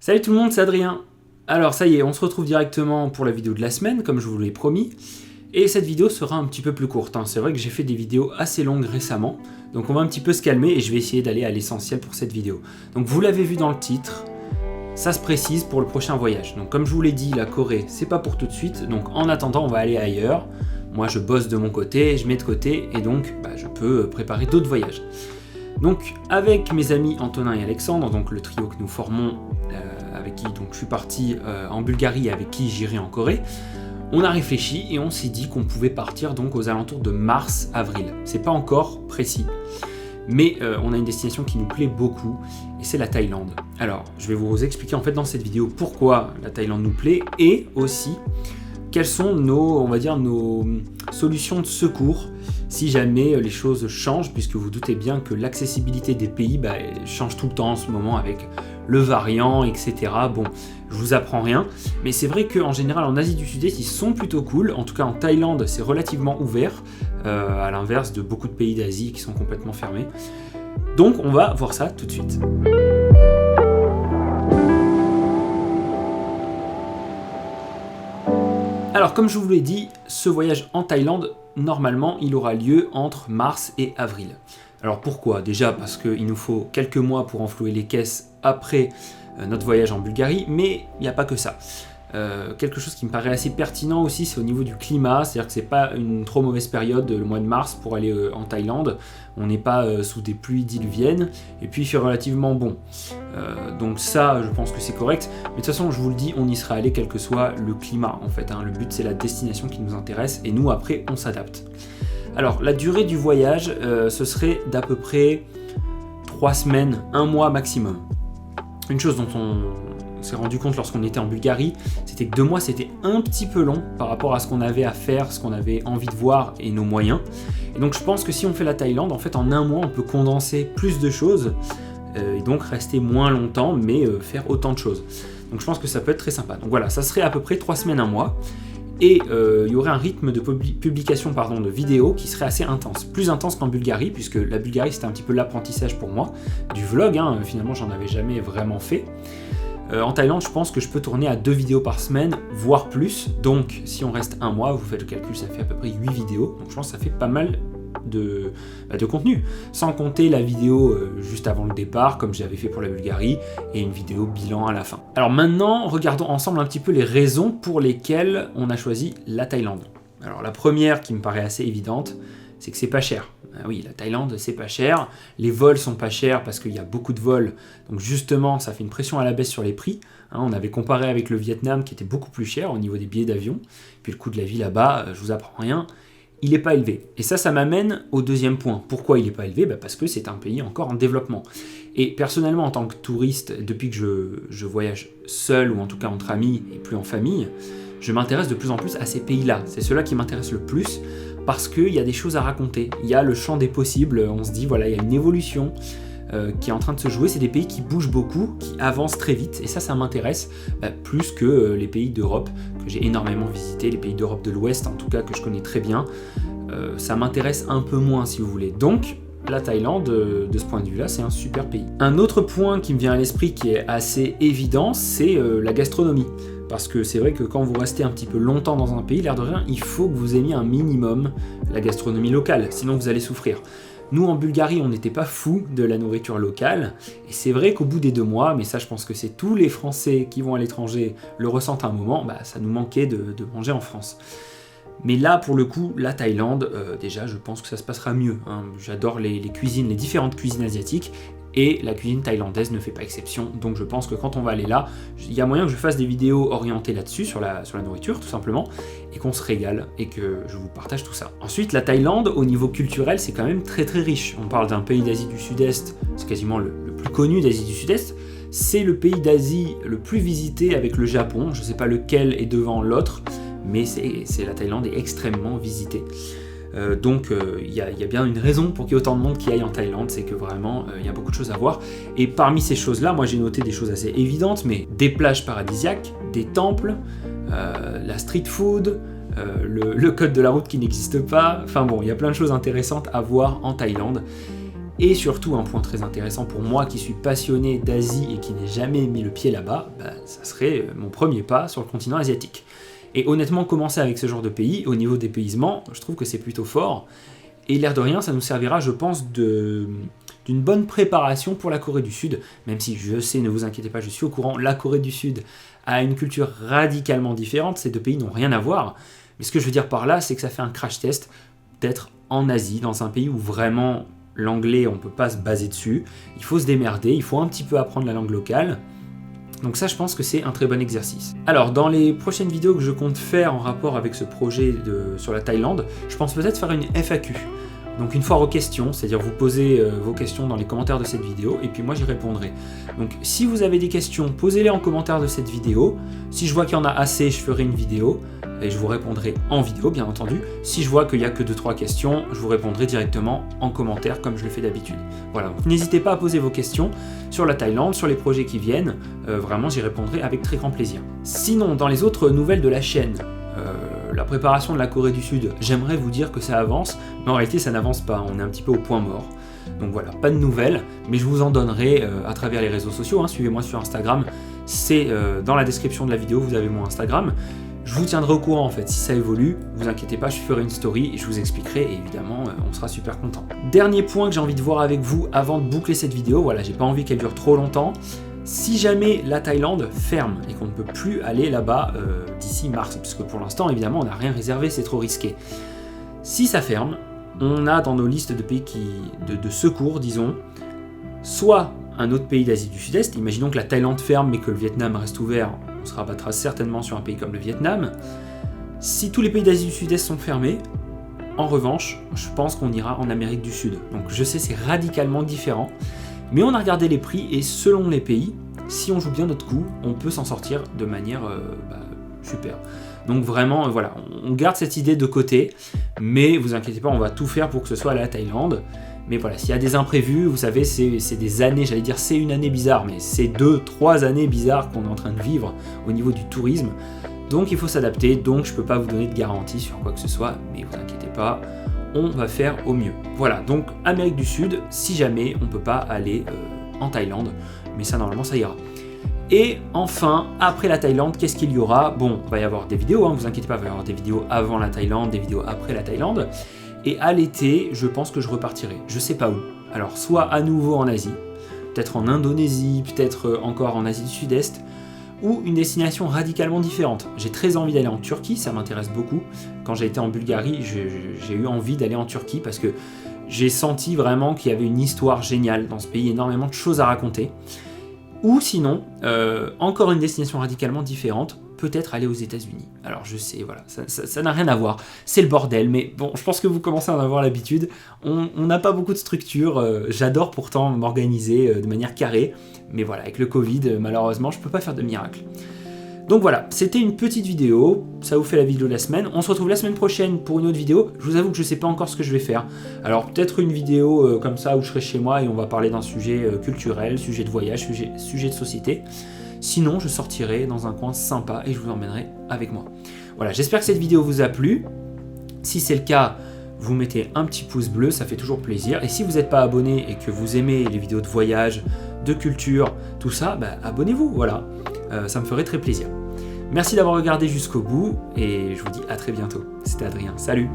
Salut tout le monde, c'est Adrien. Alors ça y est, on se retrouve directement pour la vidéo de la semaine, comme je vous l'ai promis. Et cette vidéo sera un petit peu plus courte, hein. C'est vrai que j'ai fait des vidéos assez longues récemment, donc on va un petit peu se calmer et je vais essayer d'aller à l'essentiel pour cette vidéo. Donc vous l'avez vu dans le titre, ça se précise pour le prochain voyage. Donc comme je vous l'ai dit, la Corée, c'est pas pour tout de suite, donc en attendant on va aller ailleurs. Moi je bosse de mon côté, je mets de côté et donc je peux préparer d'autres voyages. Donc avec mes amis Antonin et Alexandre, donc le trio que nous formons, avec qui donc, je suis parti en Bulgarie et avec qui j'irai en Corée, on a réfléchi et on s'est dit qu'on pouvait partir donc aux alentours de mars-avril. C'est pas encore précis, mais on a une destination qui nous plaît beaucoup et c'est la Thaïlande. Alors je vais vous expliquer en fait dans cette vidéo pourquoi la Thaïlande nous plaît et aussi quelles sont nos solutions de secours si jamais les choses changent, puisque vous doutez bien que l'accessibilité des pays change tout le temps en ce moment avec le variant, etc. Bon, je vous apprends rien, mais c'est vrai qu'en général en Asie du Sud-Est, ils sont plutôt cool. En tout cas en Thaïlande, c'est relativement ouvert, à l'inverse de beaucoup de pays d'Asie qui sont complètement fermés. Donc on va voir ça tout de suite. Alors comme je vous l'ai dit, ce voyage en Thaïlande, normalement il aura lieu entre mars et avril. Alors pourquoi? Déjà parce qu'il nous faut quelques mois pour enflouer les caisses après notre voyage en Bulgarie, mais il n'y a pas que ça. Quelque chose qui me paraît assez pertinent aussi, c'est au niveau du climat, c'est-à-dire que c'est pas une trop mauvaise période le mois de mars pour aller en Thaïlande. On n'est pas sous des pluies diluviennes, et puis il fait relativement bon. Donc ça, je pense que c'est correct. Mais de toute façon, je vous le dis, on y sera allé quel que soit le climat en fait. Le but c'est la destination qui nous intéresse, et nous après on s'adapte. Alors la durée du voyage, ce serait d'à peu près 3 semaines, 1 mois maximum. Une chose dont on s'est rendu compte lorsqu'on était en Bulgarie, c'était que 2 mois c'était un petit peu long par rapport à ce qu'on avait à faire, ce qu'on avait envie de voir et nos moyens. Et donc je pense que si on fait la Thaïlande, en fait en 1 mois on peut condenser plus de choses et donc rester moins longtemps mais faire autant de choses. Donc je pense que ça peut être très sympa. Donc voilà, ça serait à peu près 3 semaines, 1 mois. Et il y aurait un rythme de publication de vidéos qui serait assez intense. Plus intense qu'en Bulgarie, puisque la Bulgarie c'était un petit peu l'apprentissage pour moi, du vlog, finalement j'en avais jamais vraiment fait. En Thaïlande, je pense que je peux tourner à 2 vidéos par semaine, voire plus. Donc si on reste 1 mois, vous faites le calcul, ça fait à peu près 8 vidéos. Donc je pense que ça fait pas mal de contenu. Sans compter la vidéo juste avant le départ, comme j'avais fait pour la Bulgarie, et une vidéo bilan à la fin. Alors maintenant, regardons ensemble un petit peu les raisons pour lesquelles on a choisi la Thaïlande. Alors la première qui me paraît assez évidente, c'est que c'est pas cher. Ah oui, la Thaïlande, c'est pas cher. Les vols sont pas chers parce qu'il y a beaucoup de vols. Donc justement, ça fait une pression à la baisse sur les prix. On avait comparé avec le Vietnam qui était beaucoup plus cher au niveau des billets d'avion. Puis le coût de la vie là-bas, je vous apprends rien, il n'est pas élevé. Et ça m'amène au deuxième point. Pourquoi il n'est pas élevé? Parce que c'est un pays encore en développement. Et personnellement, en tant que touriste, depuis que je voyage seul ou en tout cas entre amis et plus en famille, je m'intéresse de plus en plus à ces pays-là. C'est ceux-là qui m'intéressent le plus parce qu'il y a des choses à raconter. Il y a le champ des possibles. On se dit, voilà, il y a une évolution qui est en train de se jouer. C'est des pays qui bougent beaucoup, qui avancent très vite. Et ça m'intéresse plus que les pays d'Europe que j'ai énormément visités, les pays d'Europe de l'Ouest en tout cas que je connais très bien. Ça m'intéresse un peu moins si vous voulez. Donc la Thaïlande, de ce point de vue-là, c'est un super pays. Un autre point qui me vient à l'esprit qui est assez évident, c'est la gastronomie. Parce que c'est vrai que quand vous restez un petit peu longtemps dans un pays, l'air de rien, il faut que vous aimiez un minimum la gastronomie locale, sinon vous allez souffrir. Nous, en Bulgarie, on n'était pas fous de la nourriture locale, et c'est vrai qu'au bout des 2 mois, mais ça je pense que c'est tous les Français qui vont à l'étranger le ressentent à un moment, ça nous manquait de manger en France. Mais là, pour le coup, la Thaïlande, déjà, je pense que ça se passera mieux. J'adore les cuisines, les différentes cuisines asiatiques, et la cuisine thaïlandaise ne fait pas exception. Donc je pense que quand on va aller là, il y a moyen que je fasse des vidéos orientées là-dessus, sur la nourriture, tout simplement, et qu'on se régale, et que je vous partage tout ça. Ensuite, la Thaïlande, au niveau culturel, c'est quand même très très riche. On parle d'un pays d'Asie du Sud-Est, c'est quasiment le plus connu d'Asie du Sud-Est. C'est le pays d'Asie le plus visité avec le Japon. Je ne sais pas lequel est devant l'autre, mais la Thaïlande est extrêmement visitée. Donc il y a bien une raison pour qu'il y ait autant de monde qui aille en Thaïlande, c'est que vraiment il y a beaucoup de choses à voir. Et parmi ces choses-là, moi j'ai noté des choses assez évidentes, mais des plages paradisiaques, des temples, la street food, le code de la route qui n'existe pas, enfin bon, il y a plein de choses intéressantes à voir en Thaïlande. Et surtout, un point très intéressant pour moi qui suis passionné d'Asie et qui n'ai jamais mis le pied là-bas, ça serait mon premier pas sur le continent asiatique. Et honnêtement, commencer avec ce genre de pays, au niveau dépaysement, je trouve que c'est plutôt fort. Et l'air de rien, ça nous servira, je pense, d'une bonne préparation pour la Corée du Sud, même si je sais, ne vous inquiétez pas, je suis au courant, la Corée du Sud a une culture radicalement différente, ces deux pays n'ont rien à voir. Mais ce que je veux dire par là, c'est que ça fait un crash test d'être en Asie, dans un pays où vraiment l'anglais, on ne peut pas se baser dessus, il faut se démerder, il faut un petit peu apprendre la langue locale. Donc ça, je pense que c'est un très bon exercice. Alors, dans les prochaines vidéos que je compte faire en rapport avec ce projet sur la Thaïlande, je pense peut-être faire une FAQ. Donc une foire aux questions, c'est-à-dire vous posez vos questions dans les commentaires de cette vidéo, et puis moi j'y répondrai. Donc si vous avez des questions, posez-les en commentaire de cette vidéo. Si je vois qu'il y en a assez, je ferai une vidéo, et je vous répondrai en vidéo, bien entendu. Si je vois qu'il n'y a que 2-3 questions, je vous répondrai directement en commentaire, comme je le fais d'habitude. Voilà, donc n'hésitez pas à poser vos questions sur la Thaïlande, sur les projets qui viennent. Vraiment, j'y répondrai avec très grand plaisir. Sinon, dans les autres nouvelles de la chaîne, la préparation de la Corée du Sud, j'aimerais vous dire que ça avance, mais en réalité ça n'avance pas, on est un petit peu au point mort. Donc voilà, pas de nouvelles, mais je vous en donnerai à travers les réseaux sociaux, suivez-moi sur Instagram, c'est dans la description de la vidéo, vous avez mon Instagram. Je vous tiendrai au courant en fait, si ça évolue, vous inquiétez pas, je ferai une story et je vous expliquerai et évidemment on sera super content. Dernier point que j'ai envie de voir avec vous avant de boucler cette vidéo, voilà, j'ai pas envie qu'elle dure trop longtemps. Si jamais la Thaïlande ferme et qu'on ne peut plus aller là-bas d'ici mars, puisque pour l'instant évidemment on n'a rien réservé, c'est trop risqué. Si ça ferme, on a dans nos listes de pays de secours, disons, soit un autre pays d'Asie du Sud-Est, imaginons que la Thaïlande ferme mais que le Vietnam reste ouvert, on se rabattra certainement sur un pays comme le Vietnam. Si tous les pays d'Asie du Sud-Est sont fermés, en revanche, je pense qu'on ira en Amérique du Sud. Donc je sais, c'est radicalement différent. Mais on a regardé les prix et selon les pays, si on joue bien notre coup, on peut s'en sortir de manière super. Donc vraiment, voilà, on garde cette idée de côté, mais vous inquiétez pas, on va tout faire pour que ce soit la Thaïlande. Mais voilà, s'il y a des imprévus, vous savez, c'est des années, j'allais dire c'est une année bizarre, mais c'est 2-3 années bizarres qu'on est en train de vivre au niveau du tourisme. Donc il faut s'adapter, donc je peux pas vous donner de garantie sur quoi que ce soit, mais vous inquiétez pas, on va faire au mieux. Voilà, donc Amérique du Sud, si jamais on peut pas aller en Thaïlande, mais ça normalement ça ira. Et enfin, après la Thaïlande, qu'est-ce qu'il y aura? Bon, il va y avoir des vidéos, vous inquiétez pas, il va y avoir des vidéos avant la Thaïlande, des vidéos après la Thaïlande. Et à l'été, je pense que je repartirai, je sais pas où. Alors soit à nouveau en Asie, peut-être en Indonésie, peut-être encore en Asie du Sud-Est, ou une destination radicalement différente. J'ai très envie d'aller en Turquie, ça m'intéresse beaucoup. Quand j'ai été en Bulgarie, j'ai eu envie d'aller en Turquie parce que j'ai senti vraiment qu'il y avait une histoire géniale dans ce pays, énormément de choses à raconter. Ou sinon, encore une destination radicalement différente, peut-être aller aux États-Unis. Alors je sais, voilà, ça n'a rien à voir, c'est le bordel, mais bon, je pense que vous commencez à en avoir l'habitude. On n'a pas beaucoup de structure, j'adore pourtant m'organiser de manière carrée, mais voilà, avec le Covid, malheureusement, je peux pas faire de miracle. Donc voilà, c'était une petite vidéo, ça vous fait la vidéo de la semaine. On se retrouve la semaine prochaine pour une autre vidéo. Je vous avoue que je sais pas encore ce que je vais faire. Alors peut-être une vidéo comme ça où je serai chez moi et on va parler d'un sujet culturel, sujet de voyage, sujet de société. Sinon, je sortirai dans un coin sympa et je vous emmènerai avec moi. Voilà, j'espère que cette vidéo vous a plu. Si c'est le cas, vous mettez un petit pouce bleu, ça fait toujours plaisir. Et si vous n'êtes pas abonné et que vous aimez les vidéos de voyage, de culture, tout ça, abonnez-vous, voilà. Ça me ferait très plaisir. Merci d'avoir regardé jusqu'au bout et je vous dis à très bientôt. C'était Adrien, salut!